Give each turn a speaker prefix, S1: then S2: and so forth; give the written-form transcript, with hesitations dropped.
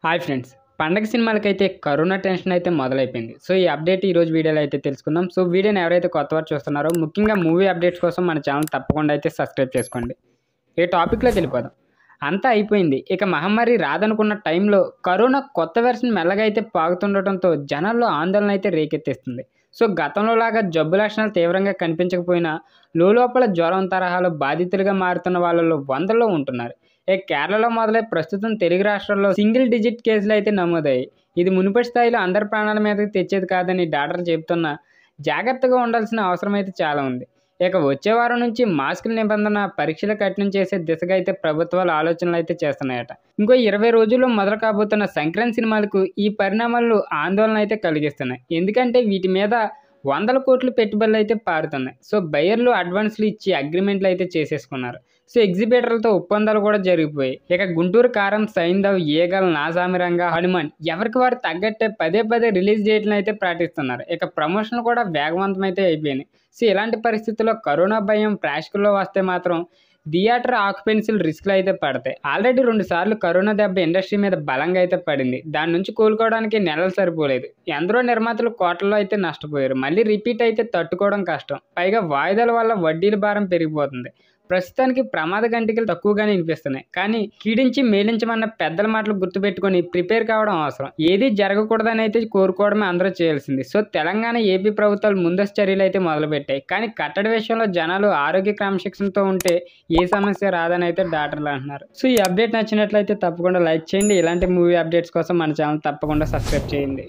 S1: Hi friends, పండగ సినిమాలకైతే corona tension అయితే మొదలైపోయింది. So ఈ అప్డేట్ ఈరోజు వీడియోలో అయితే తెలుసుకుందాం. సో వీడియోని ఎవరైతే కొత్తవారు చూస్తున్నారో ముఖ్యంగా మూవీ అప్డేట్స్ కోసం మన ఛానల్ తప్పకుండా అయితే సబ్స్క్రైబ్ చేసుకోండి. ఈ టాపిక్లోకి వెళ్ళిపోదాం. అంతా అయిపోయింది, ఇక మహమ్మారి రాదనుకున్న టైంలో కరోనా కొత్త వెర్షన్ మెల్లగా అయితే పాకుతుండటంతో జనాల్లో ఆందోళన అయితే రేకెత్తిస్తుంది. సో గతంలో లాగా జబ్బు లక్షణాలు తీవ్రంగా కనిపించకపోయినా లోపల జ్వరం తరహాలో బాధితులుగా మారుతున్న వాళ్ళలో వందల్లో ఉంటున్నారు. కేరళలో మొదలై ప్రస్తుతం తెలుగు రాష్ట్రాల్లో సింగిల్ డిజిట్ కేసులు అయితే నమోదయ్యాయి. ఇది మునుపటి స్థాయిలో అందరి ప్రాణాల మీదకి తెచ్చేది కాదని డాక్టర్లు చెబుతున్నా జాగ్రత్తగా ఉండాల్సిన అవసరం అయితే చాలా ఉంది. ఇక వచ్చే వారం నుంచి మాస్కుల నిబంధన పరీక్షలు కఠినం చేసే దిశగా అయితే ప్రభుత్వాలు ఆలోచనలు అయితే చేస్తున్నాయట. ఇంకో 20 రోజుల్లో మొదలు కాబోతున్న సంక్రాంతి సినిమాలకు ఈ పరిణామాలు ఆందోళన అయితే కలిగిస్తున్నాయి. ఎందుకంటే వీటి మీద వందల కోట్లు పెట్టుబడులు అయితే పారుతున్నాయి. సో బయర్లు అడ్వాన్స్లు ఇచ్చి అగ్రిమెంట్లు అయితే చేసేసుకున్నారు. సో ఎగ్జిబిటర్లతో ఒప్పందాలు కూడా జరిగిపోయాయి. ఇక గుంటూరు కారం, సైంధవ్, ఏగల్, నాసామిరంగా, హనుమాన్ ఎవరికి వారు తగ్గట్టే పదే రిలీజ్ డేట్లను అయితే ప్రకటిస్తున్నారు. ఇక ప్రమోషన్లు కూడా వేగవంతం అయితే అయిపోయినాయి. సో ఇలాంటి పరిస్థితుల్లో కరోనా భయం ప్రేక్షకుల్లో వస్తే మాత్రం థియేటర్ ఆక్యుపెన్సీలు రిస్క్లు అయితే పడతాయి. ఆల్రెడీ 2 సార్లు కరోనా దెబ్బ ఇండస్ట్రీ మీద బలంగా అయితే పడింది. దాని నుంచి కోలుకోవడానికి నెలలు సరిపోలేదు. ఎందరో నిర్మాతలు కోట్లలో అయితే నష్టపోయారు. మళ్ళీ రిపీట్ అయితే తట్టుకోవడం కష్టం. పైగా వాయిదాల వల్ల వడ్డీల భారం పెరిగిపోతుంది. ప్రస్తుతానికి ప్రమాద గంటికలు తక్కువగానే వినిపిస్తున్నాయి. కానీ కీడించి మేలించమన్న పెద్దల మాటలు గుర్తుపెట్టుకొని ప్రిపేర్ కావడం అవసరం. ఏది జరగకూడదని అయితే కోరుకోవడమే అందరూ చేయాల్సింది. సో తెలంగాణ, ఏపీ ప్రభుత్వాలు ముందస్తు చర్యలు అయితే మొదలుపెట్టాయి. కానీ కట్టడి విషయంలో జనాలు ఆరోగ్య క్రమశిక్షణతో ఉంటే ఏ సమస్య రాదని అయితే డాక్టర్లు అంటున్నారు. సో ఈ అప్డేట్ నచ్చినట్లయితే తప్పకుండా లైక్ చేయండి. ఇలాంటి మూవీ అప్డేట్స్ కోసం మన ఛానల్ తప్పకుండా సబ్స్క్రైబ్ చేయండి.